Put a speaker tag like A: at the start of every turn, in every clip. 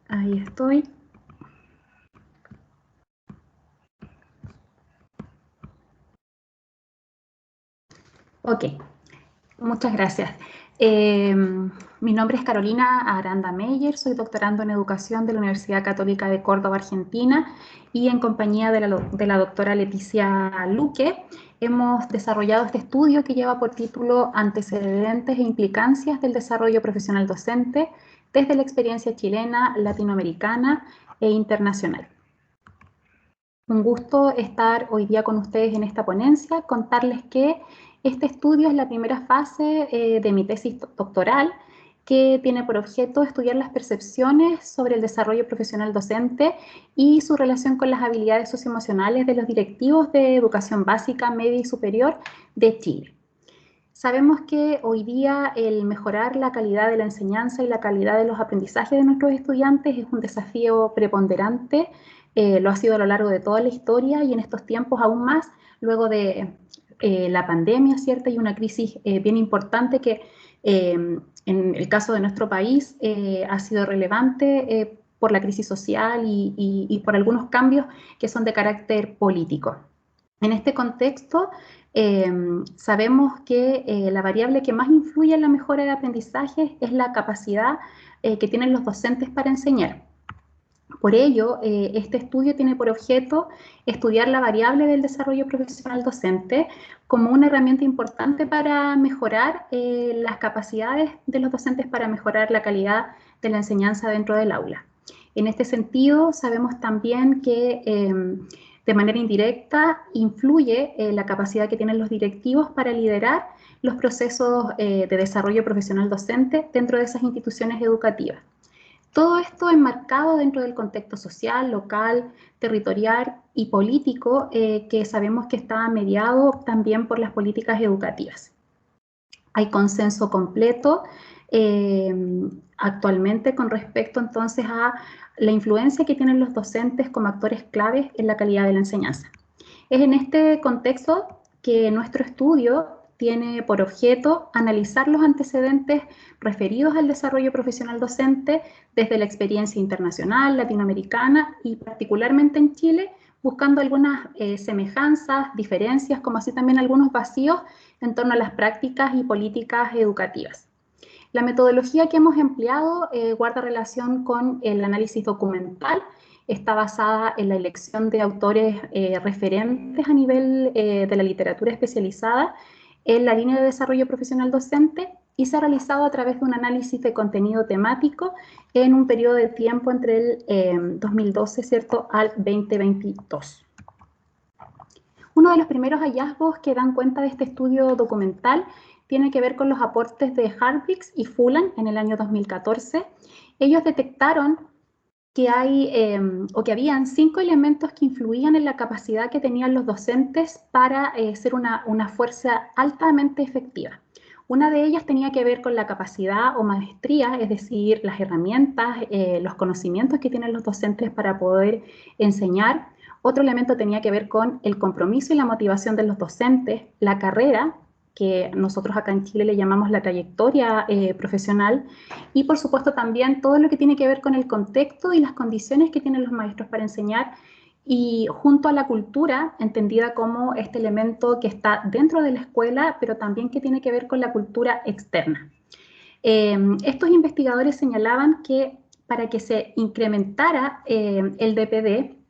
A: Ahí estoy. Ok, muchas gracias. Mi nombre es Carolina Aranda Meyer, soy doctorando en Educación de la Universidad Católica de Córdoba, Argentina, y en compañía de la doctora Leticia Luque, hemos desarrollado este estudio que lleva por título Antecedentes e implicancias del desarrollo profesional docente desde la experiencia chilena, latinoamericana e internacional. Un gusto estar hoy día con ustedes en esta ponencia, contarles que este estudio es la primera fase de mi tesis doctoral, que tiene por objeto estudiar las percepciones sobre el desarrollo profesional docente y su relación con las habilidades socioemocionales de los directivos de educación básica, media y superior de Chile. Sabemos que hoy día el mejorar la calidad de la enseñanza y la calidad de los aprendizajes de nuestros estudiantes es un desafío preponderante, lo ha sido a lo largo de toda la historia y en estos tiempos aún más, luego de la pandemia, ¿cierto? Y una crisis bien importante que en el caso de nuestro país ha sido relevante por la crisis social y por algunos cambios que son de carácter político. En este contexto, sabemos que la variable que más influye en la mejora de aprendizaje es la capacidad que tienen los docentes para enseñar. Por ello, este estudio tiene por objeto estudiar la variable del desarrollo profesional docente como una herramienta importante para mejorar las capacidades de los docentes para mejorar la calidad de la enseñanza dentro del aula. En este sentido, sabemos también que de manera indirecta influye la capacidad que tienen los directivos para liderar los procesos de desarrollo profesional docente dentro de esas instituciones educativas. Todo esto enmarcado dentro del contexto social, local, territorial y político que sabemos que está mediado también por las políticas educativas. Hay consenso completo actualmente con respecto entonces a la influencia que tienen los docentes como actores claves en la calidad de la enseñanza. Es en este contexto que nuestro estudio tiene por objeto analizar los antecedentes referidos al desarrollo profesional docente desde la experiencia internacional, latinoamericana y particularmente en Chile, buscando algunas semejanzas, diferencias, como así también algunos vacíos en torno a las prácticas y políticas educativas. La metodología que hemos empleado guarda relación con el análisis documental, está basada en la elección de autores referentes a nivel de la literatura especializada en la línea de desarrollo profesional docente y se ha realizado a través de un análisis de contenido temático en un periodo de tiempo entre el 2012, ¿cierto?, al 2022. Uno de los primeros hallazgos que dan cuenta de este estudio documental tiene que ver con los aportes de Harbrix y Fulan en el año 2014. Ellos detectaron que que habían 5 elementos que influían en la capacidad que tenían los docentes para ser una fuerza altamente efectiva. Una de ellas tenía que ver con la capacidad o maestría, es decir, las herramientas, los conocimientos que tienen los docentes para poder enseñar. Otro elemento tenía que ver con el compromiso y la motivación de los docentes, la carrera, que nosotros acá en Chile le llamamos la trayectoria profesional, y por supuesto también todo lo que tiene que ver con el contexto y las condiciones que tienen los maestros para enseñar, y junto a la cultura, entendida como este elemento que está dentro de la escuela, pero también que tiene que ver con la cultura externa. Estos investigadores señalaban que para que se incrementara el DPD,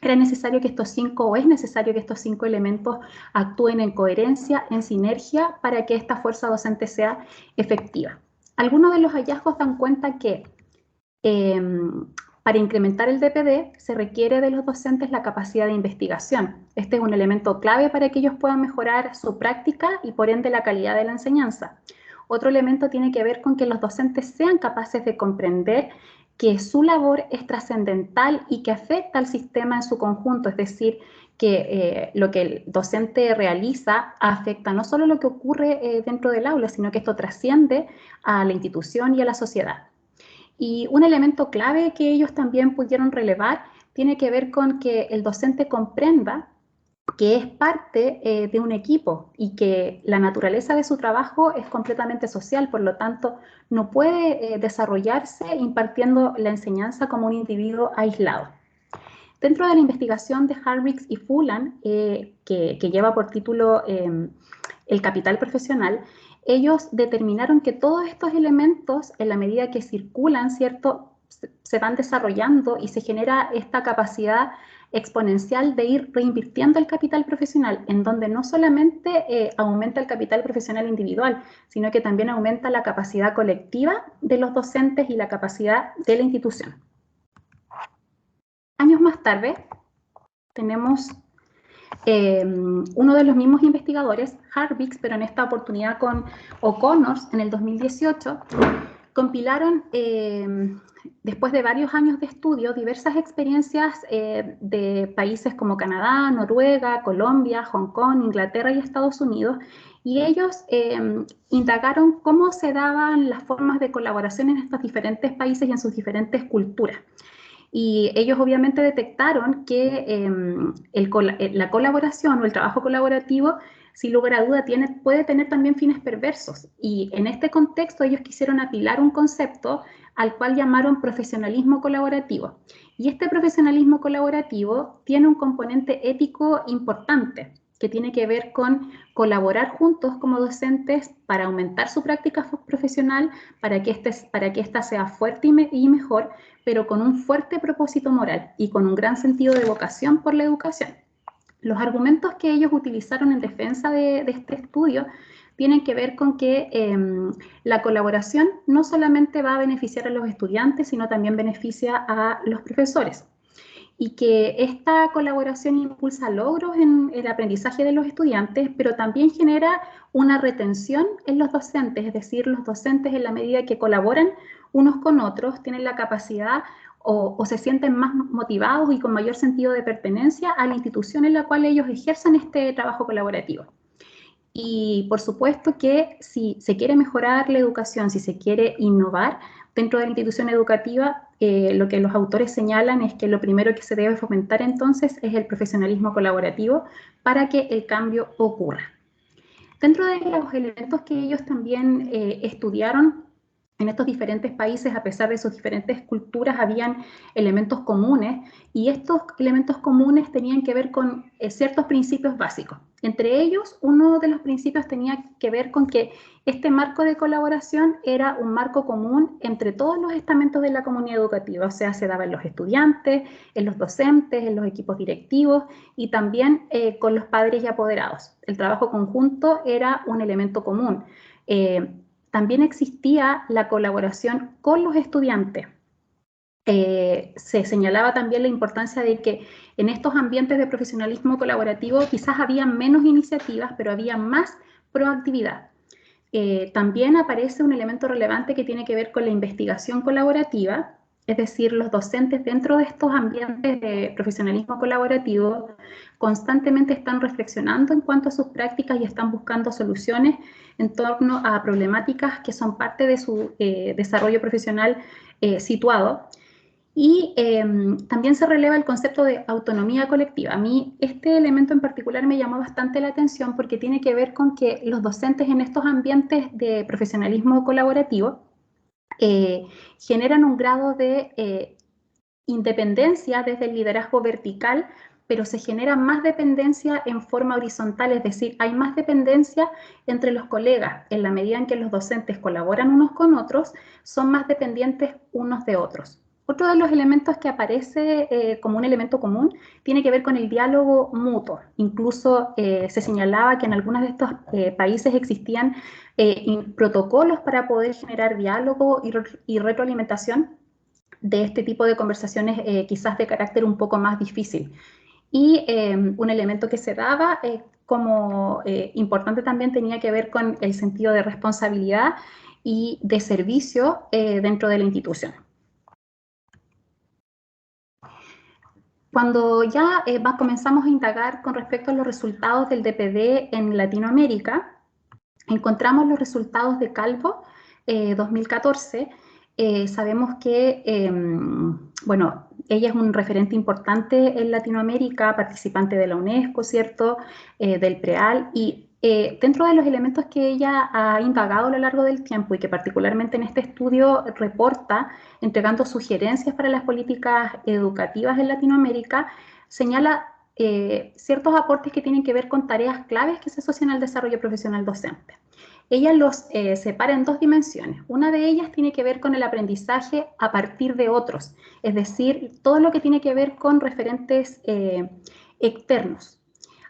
A: era necesario que estos 5, o es necesario que estos 5 elementos actúen en coherencia, en sinergia, para que esta fuerza docente sea efectiva. Algunos de los hallazgos dan cuenta que para incrementar el DPD se requiere de los docentes la capacidad de investigación. Este es un elemento clave para que ellos puedan mejorar su práctica y por ende la calidad de la enseñanza. Otro elemento tiene que ver con que los docentes sean capaces de comprender que su labor es trascendental y que afecta al sistema en su conjunto, es decir, que lo que el docente realiza afecta no solo lo que ocurre dentro del aula, sino que esto trasciende a la institución y a la sociedad. Y un elemento clave que ellos también pudieron relevar tiene que ver con que el docente comprenda que es parte de un equipo y que la naturaleza de su trabajo es completamente social, por lo tanto, no puede desarrollarse impartiendo la enseñanza como un individuo aislado. Dentro de la investigación de Harrix y Fulan, que lleva por título El capital profesional, ellos determinaron que todos estos elementos, en la medida que circulan, ¿cierto?, se van desarrollando y se genera esta capacidad exponencial de ir reinvirtiendo el capital profesional, en donde no solamente aumenta el capital profesional individual, sino que también aumenta la capacidad colectiva de los docentes y la capacidad de la institución. Años más tarde, tenemos uno de los mismos investigadores, Harrix, pero en esta oportunidad con O'Connor, en el 2018, compilaron, después de varios años de estudio, diversas experiencias de países como Canadá, Noruega, Colombia, Hong Kong, Inglaterra y Estados Unidos, y ellos indagaron cómo se daban las formas de colaboración en estos diferentes países y en sus diferentes culturas. Y ellos obviamente detectaron que la colaboración o el trabajo colaborativo, sin lugar a duda, puede tener también fines perversos. Y en este contexto ellos quisieron apilar un concepto al cual llamaron profesionalismo colaborativo. Y este profesionalismo colaborativo tiene un componente ético importante, que tiene que ver con colaborar juntos como docentes para aumentar su práctica profesional, para que ésta sea fuerte y mejor, pero con un fuerte propósito moral y con un gran sentido de vocación por la educación. Los argumentos que ellos utilizaron en defensa de este estudio tienen que ver con que la colaboración no solamente va a beneficiar a los estudiantes, sino también beneficia a los profesores. Y que esta colaboración impulsa logros en el aprendizaje de los estudiantes, pero también genera una retención en los docentes, es decir, los docentes en la medida que colaboran unos con otros tienen la capacidad o se sienten más motivados y con mayor sentido de pertenencia a la institución en la cual ellos ejercen este trabajo colaborativo. Y por supuesto que si se quiere mejorar la educación, si se quiere innovar dentro de la institución educativa, lo que los autores señalan es que lo primero que se debe fomentar entonces es el profesionalismo colaborativo para que el cambio ocurra. Dentro de los elementos que ellos también estudiaron en estos diferentes países, a pesar de sus diferentes culturas, habían elementos comunes y estos elementos comunes tenían que ver con ciertos principios básicos. Entre ellos, uno de los principios tenía que ver con que este marco de colaboración era un marco común entre todos los estamentos de la comunidad educativa, o sea, se daba en los estudiantes, en los docentes, en los equipos directivos y también con los padres y apoderados. El trabajo conjunto era un elemento común. También existía la colaboración con los estudiantes. Se señalaba también la importancia de que en estos ambientes de profesionalismo colaborativo quizás había menos iniciativas, pero había más proactividad. También aparece un elemento relevante que tiene que ver con la investigación colaborativa, es decir, los docentes dentro de estos ambientes de profesionalismo colaborativo constantemente están reflexionando en cuanto a sus prácticas y están buscando soluciones en torno a problemáticas que son parte de su desarrollo profesional situado. Y también se releva el concepto de autonomía colectiva. A mí este elemento en particular me llamó bastante la atención porque tiene que ver con que los docentes en estos ambientes de profesionalismo colaborativo generan un grado de independencia desde el liderazgo vertical, pero se genera más dependencia en forma horizontal, es decir, hay más dependencia entre los colegas. En la medida en que los docentes colaboran unos con otros, son más dependientes unos de otros. Otro de los elementos que aparece como un elemento común tiene que ver con el diálogo mutuo. Incluso se señalaba que en algunos de estos países existían protocolos para poder generar diálogo y retroalimentación de este tipo de conversaciones quizás de carácter un poco más difícil. Y un elemento que se daba como importante también tenía que ver con el sentido de responsabilidad y de servicio dentro de la institución. Cuando ya comenzamos a indagar con respecto a los resultados del DPD en Latinoamérica, encontramos los resultados de Calvo 2014. Sabemos que, bueno, Ella es un referente importante en Latinoamérica, participante de la UNESCO, ¿cierto? Del PREAL, y dentro de los elementos que ella ha indagado a lo largo del tiempo y que particularmente en este estudio reporta, entregando sugerencias para las políticas educativas en Latinoamérica, señala ciertos aportes que tienen que ver con tareas claves que se asocian al desarrollo profesional docente. Ella los separa en dos dimensiones. Una de ellas tiene que ver con el aprendizaje a partir de otros, es decir, todo lo que tiene que ver con referentes externos.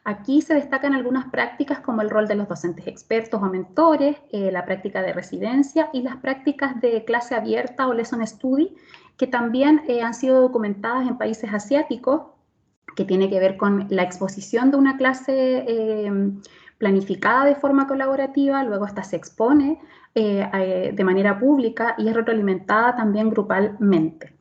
A: Aquí se destacan algunas prácticas como el rol de los docentes expertos o mentores, la práctica de residencia y las prácticas de clase abierta o lesson study, que también han sido documentadas en países asiáticos, que tiene que ver con la exposición de una clase planificada de forma colaborativa, luego esta se expone de manera pública y es retroalimentada también grupalmente.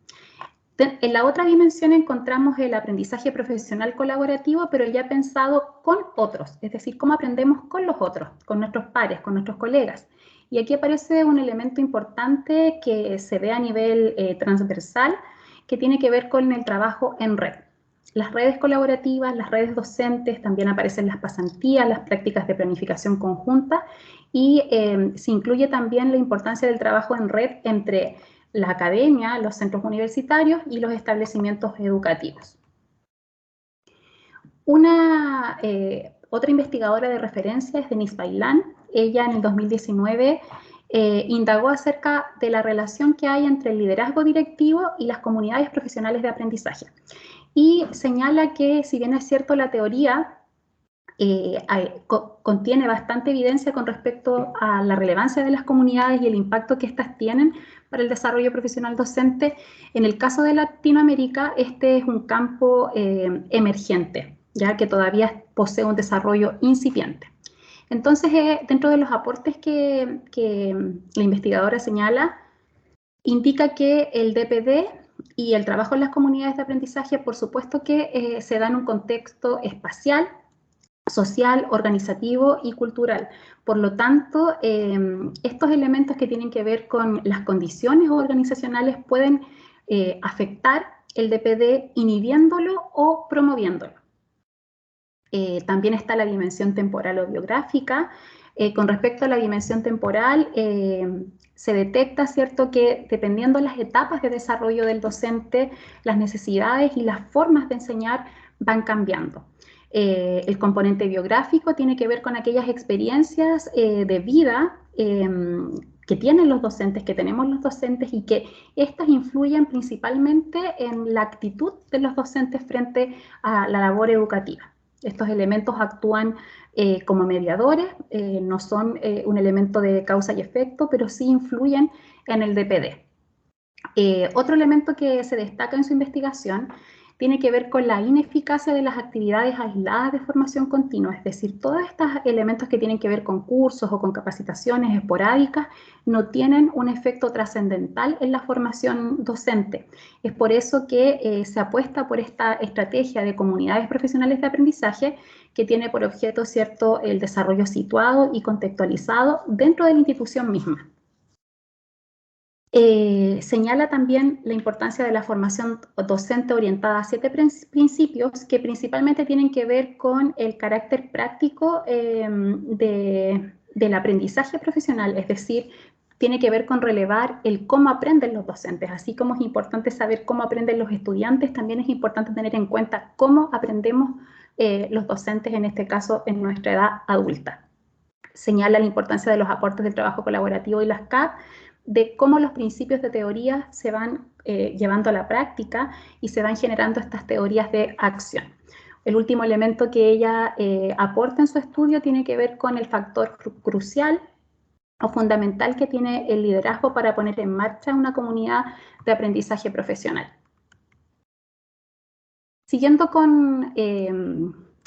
A: En la otra dimensión encontramos el aprendizaje profesional colaborativo, pero ya pensado con otros, es decir, cómo aprendemos con los otros, con nuestros pares, con nuestros colegas. Y aquí aparece un elemento importante que se ve a nivel transversal, que tiene que ver con el trabajo en red. Las redes colaborativas, las redes docentes, también aparecen las pasantías, las prácticas de planificación conjunta y se incluye también la importancia del trabajo en red entre la academia, los centros universitarios y los establecimientos educativos. Otra investigadora de referencia es Denise Bailán. Ella en el 2019 indagó acerca de la relación que hay entre el liderazgo directivo y las comunidades profesionales de aprendizaje. Y señala que, si bien es cierto, la teoría contiene bastante evidencia con respecto a la relevancia de las comunidades y el impacto que éstas tienen para el desarrollo profesional docente, en el caso de Latinoamérica, este es un campo emergente, ya que todavía posee un desarrollo incipiente. Entonces, dentro de los aportes que la investigadora señala, indica que el DPD y el trabajo en las comunidades de aprendizaje, por supuesto que se da en un contexto espacial, social, organizativo y cultural. Por lo tanto, estos elementos que tienen que ver con las condiciones organizacionales pueden afectar el DPD inhibiéndolo o promoviéndolo. También está la dimensión temporal o biográfica. Con respecto a la dimensión temporal, se detecta, ¿cierto?, que dependiendo de las etapas de desarrollo del docente, las necesidades y las formas de enseñar van cambiando. El componente biográfico tiene que ver con aquellas experiencias de vida que tienen los docentes, que tenemos los docentes, y que estas influyen principalmente en la actitud de los docentes frente a la labor educativa. Estos elementos actúan como mediadores, no son un elemento de causa y efecto, pero sí influyen en el DPD. Otro elemento que se destaca en su investigación tiene que ver con la ineficacia de las actividades aisladas de formación continua, es decir, todos estos elementos que tienen que ver con cursos o con capacitaciones esporádicas no tienen un efecto trascendental en la formación docente. Es por eso que se apuesta por esta estrategia de comunidades profesionales de aprendizaje que tiene por objeto, ¿cierto?, el desarrollo situado y contextualizado dentro de la institución misma. Señala también la importancia de la formación docente orientada a 7 principios que principalmente tienen que ver con el carácter práctico del aprendizaje profesional, es decir, tiene que ver con relevar el cómo aprenden los docentes. Así como es importante saber cómo aprenden los estudiantes, también es importante tener en cuenta cómo aprendemos los docentes, en este caso en nuestra edad adulta. Señala la importancia de los aportes del trabajo colaborativo y las CAP, de cómo los principios de teoría se van llevando a la práctica y se van generando estas teorías de acción. El último elemento que ella aporta en su estudio tiene que ver con el factor crucial o fundamental que tiene el liderazgo para poner en marcha una comunidad de aprendizaje profesional. Siguiendo con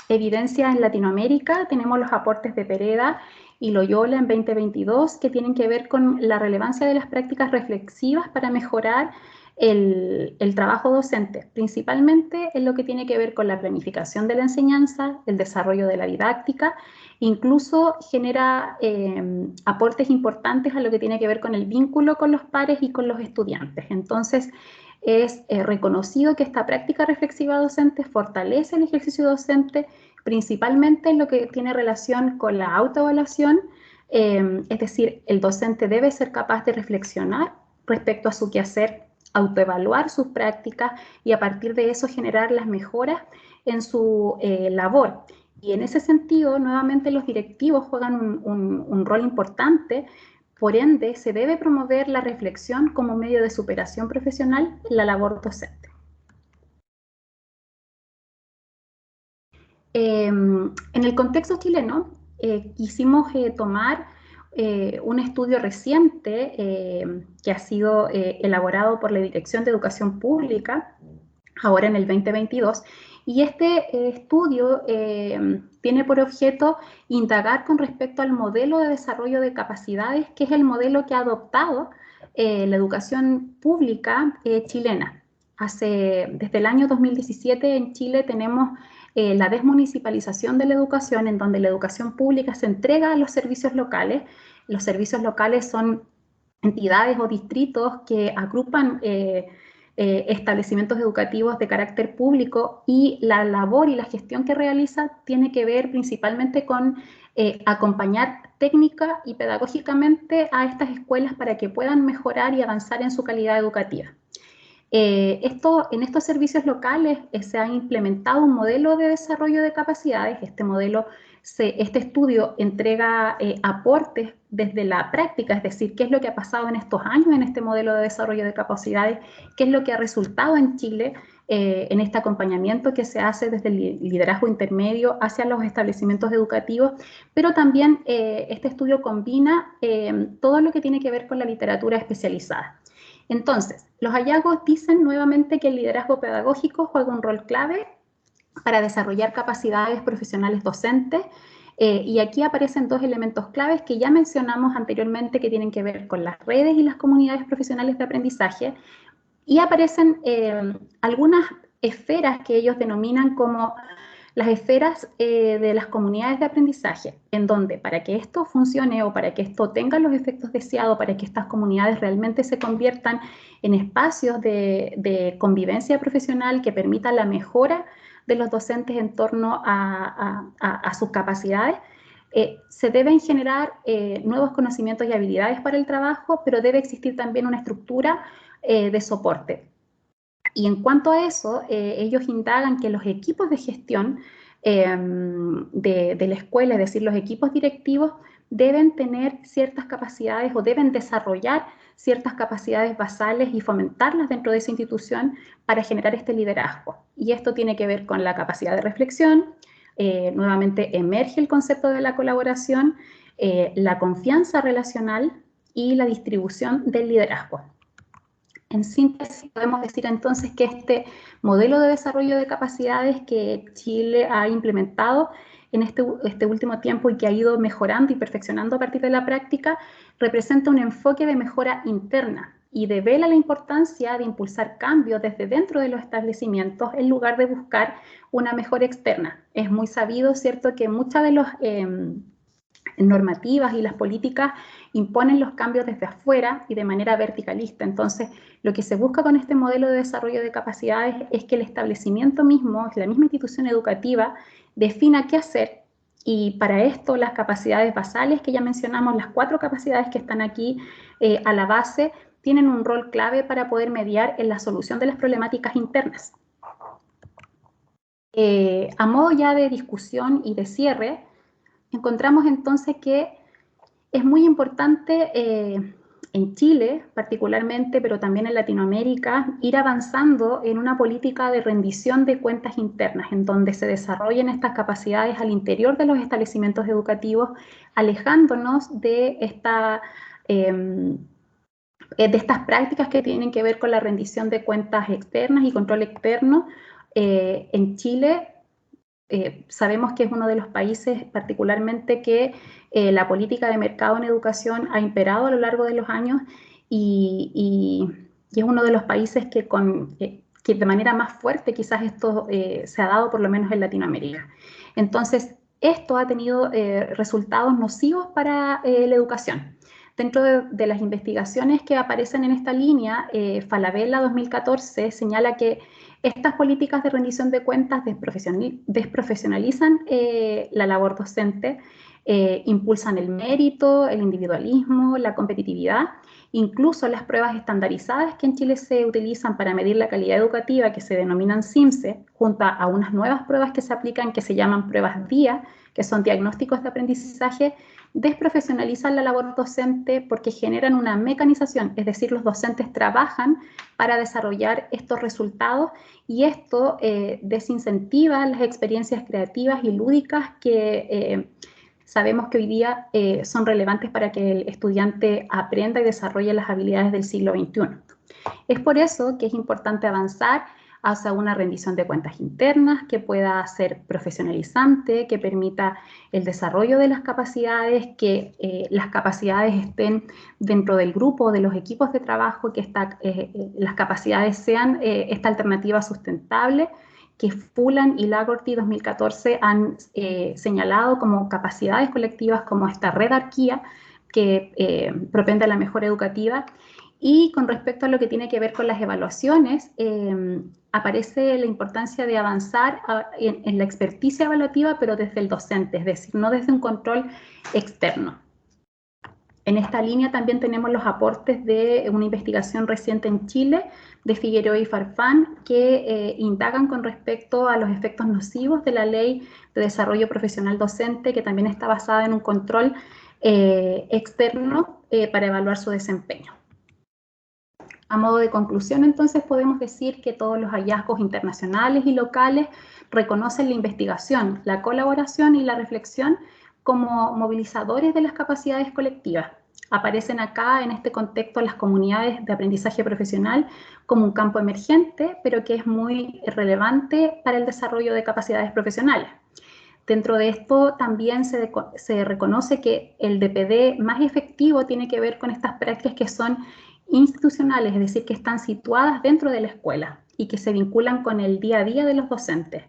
A: evidencia en Latinoamérica, tenemos los aportes de Pereda y Loyola en 2022 que tienen que ver con la relevancia de las prácticas reflexivas para mejorar el trabajo docente, principalmente en lo que tiene que ver con la planificación de la enseñanza, el desarrollo de la didáctica, incluso genera aportes importantes a lo que tiene que ver con el vínculo con los pares y con los estudiantes. Entonces, es reconocido que esta práctica reflexiva docente fortalece el ejercicio docente, principalmente en lo que tiene relación con la autoevaluación, es decir, el docente debe ser capaz de reflexionar respecto a su quehacer, autoevaluar sus prácticas y a partir de eso generar las mejoras en su labor. Y en ese sentido, nuevamente los directivos juegan un rol importante. Por ende, se debe promover la reflexión como medio de superación profesional en la labor docente. En el contexto chileno, quisimos tomar un estudio reciente que ha sido elaborado por la Dirección de Educación Pública, ahora en el 2022, y este estudio tiene por objeto indagar con respecto al modelo de desarrollo de capacidades, que es el modelo que ha adoptado la educación pública chilena. Desde el año 2017 en Chile tenemos la desmunicipalización de la educación, en donde la educación pública se entrega a los servicios locales. Los servicios locales son entidades o distritos que agrupan establecimientos educativos de carácter público y la labor y la gestión que realiza tiene que ver principalmente con acompañar técnica y pedagógicamente a estas escuelas para que puedan mejorar y avanzar en su calidad educativa. En estos servicios locales se ha implementado un modelo de desarrollo de capacidades. Este estudio entrega aportes desde la práctica, es decir, qué es lo que ha pasado en estos años en este modelo de desarrollo de capacidades, qué es lo que ha resultado en Chile en este acompañamiento que se hace desde el liderazgo intermedio hacia los establecimientos educativos, pero también este estudio combina todo lo que tiene que ver con la literatura especializada. Entonces, los hallazgos dicen nuevamente que el liderazgo pedagógico juega un rol clave para desarrollar capacidades profesionales docentes y aquí aparecen dos elementos claves que ya mencionamos anteriormente que tienen que ver con las redes y las comunidades profesionales de aprendizaje y aparecen algunas esferas que ellos denominan como las esferas de las comunidades de aprendizaje, en donde para que esto funcione o para que esto tenga los efectos deseados, para que estas comunidades realmente se conviertan en espacios de convivencia profesional que permitan la mejora de los docentes en torno a sus capacidades, se deben generar nuevos conocimientos y habilidades para el trabajo, pero debe existir también una estructura de soporte. Y en cuanto a eso, ellos indagan que los equipos de gestión de la escuela, es decir, los equipos directivos, deben tener ciertas capacidades o deben desarrollar ciertas capacidades basales y fomentarlas dentro de esa institución para generar este liderazgo. Y esto tiene que ver con la capacidad de reflexión, nuevamente emerge el concepto de la colaboración, la confianza relacional y la distribución del liderazgo. En síntesis, podemos decir entonces que este modelo de desarrollo de capacidades que Chile ha implementado en este último tiempo y que ha ido mejorando y perfeccionando a partir de la práctica, representa un enfoque de mejora interna y devela la importancia de impulsar cambios desde dentro de los establecimientos en lugar de buscar una mejora externa. Es muy sabido, ¿cierto?, que muchas de las normativas y las políticas imponen los cambios desde afuera y de manera verticalista. Entonces, lo que se busca con este modelo de desarrollo de capacidades es que el establecimiento mismo, la misma institución educativa, defina qué hacer y para esto las capacidades basales que ya mencionamos, las 4 capacidades que están aquí a la base, tienen un rol clave para poder mediar en la solución de las problemáticas internas. A modo ya de discusión y de cierre, encontramos entonces que es muy importante en Chile particularmente, pero también en Latinoamérica, ir avanzando en una política de rendición de cuentas internas, en donde se desarrollen estas capacidades al interior de los establecimientos educativos, alejándonos de estas prácticas que tienen que ver con la rendición de cuentas externas y control externo. En Chile sabemos que es uno de los países particularmente que la política de mercado en educación ha imperado a lo largo de los años y es uno de los países que de manera más fuerte quizás esto se ha dado por lo menos en Latinoamérica. Entonces, esto ha tenido resultados nocivos para la educación. Dentro de las investigaciones que aparecen en esta línea, Falabella 2014 señala que estas políticas de rendición de cuentas desprofesionalizan la labor docente, impulsan el mérito, el individualismo, la competitividad, incluso las pruebas estandarizadas que en Chile se utilizan para medir la calidad educativa, que se denominan CIMSE, junto a unas nuevas pruebas que se aplican que se llaman pruebas DIA, que son diagnósticos de aprendizaje, desprofesionalizan la labor docente porque generan una mecanización, es decir, los docentes trabajan para desarrollar estos resultados y esto desincentiva las experiencias creativas y lúdicas que sabemos que hoy día son relevantes para que el estudiante aprenda y desarrolle las habilidades del siglo XXI. Es por eso que es importante avanzar hacia una rendición de cuentas internas que pueda ser profesionalizante, que permita el desarrollo de las capacidades, que las capacidades estén dentro del grupo, de los equipos de trabajo, que las capacidades sean esta alternativa sustentable que Fulan y Lagorty 2014 han señalado como capacidades colectivas, como esta redarquía que propende a la mejora educativa. Y con respecto a lo que tiene que ver con las evaluaciones, aparece la importancia de avanzar en la experticia evaluativa, pero desde el docente, es decir, no desde un control externo. En esta línea también tenemos los aportes de una investigación reciente en Chile de Figueroa y Farfán que indagan con respecto a los efectos nocivos de la Ley de Desarrollo Profesional Docente, que también está basada en un control externo para evaluar su desempeño. A modo de conclusión, entonces, podemos decir que todos los hallazgos internacionales y locales reconocen la investigación, la colaboración y la reflexión como movilizadores de las capacidades colectivas. Aparecen acá, en este contexto, las comunidades de aprendizaje profesional como un campo emergente, pero que es muy relevante para el desarrollo de capacidades profesionales. Dentro de esto también se reconoce que el DPD más efectivo tiene que ver con estas prácticas que son institucionales, es decir, que están situadas dentro de la escuela y que se vinculan con el día a día de los docentes.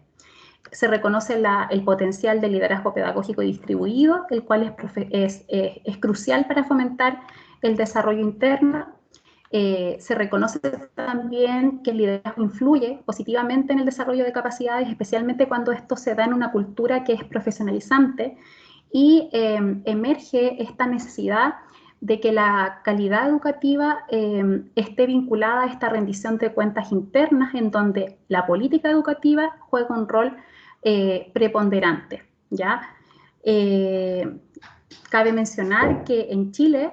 A: Se reconoce el potencial del liderazgo pedagógico distribuido, el cual es crucial para fomentar el desarrollo interno. Se reconoce también que el liderazgo influye positivamente en el desarrollo de capacidades, especialmente cuando esto se da en una cultura que es profesionalizante y emerge esta necesidad de que la calidad educativa esté vinculada a esta rendición de cuentas internas en donde la política educativa juega un rol preponderante, ¿ya? Cabe mencionar que en Chile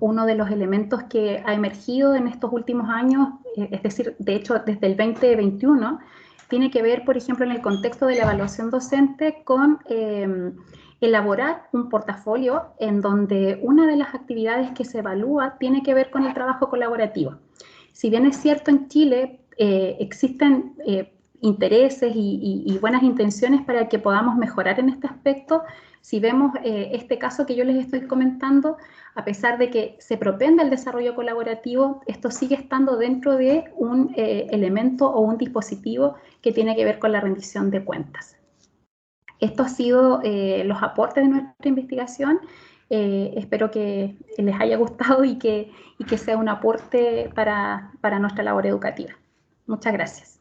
A: uno de los elementos que ha emergido en estos últimos años, es decir, de hecho desde el 2021, tiene que ver, por ejemplo, en el contexto de la evaluación docente con elaborar un portafolio en donde una de las actividades que se evalúa tiene que ver con el trabajo colaborativo. Si bien es cierto en Chile existen intereses y buenas intenciones para que podamos mejorar en este aspecto, si vemos este caso que yo les estoy comentando, a pesar de que se propende el desarrollo colaborativo, esto sigue estando dentro de un elemento o un dispositivo que tiene que ver con la rendición de cuentas. Estos han sido los aportes de nuestra investigación. Espero que les haya gustado y que sea un aporte para nuestra labor educativa. Muchas gracias.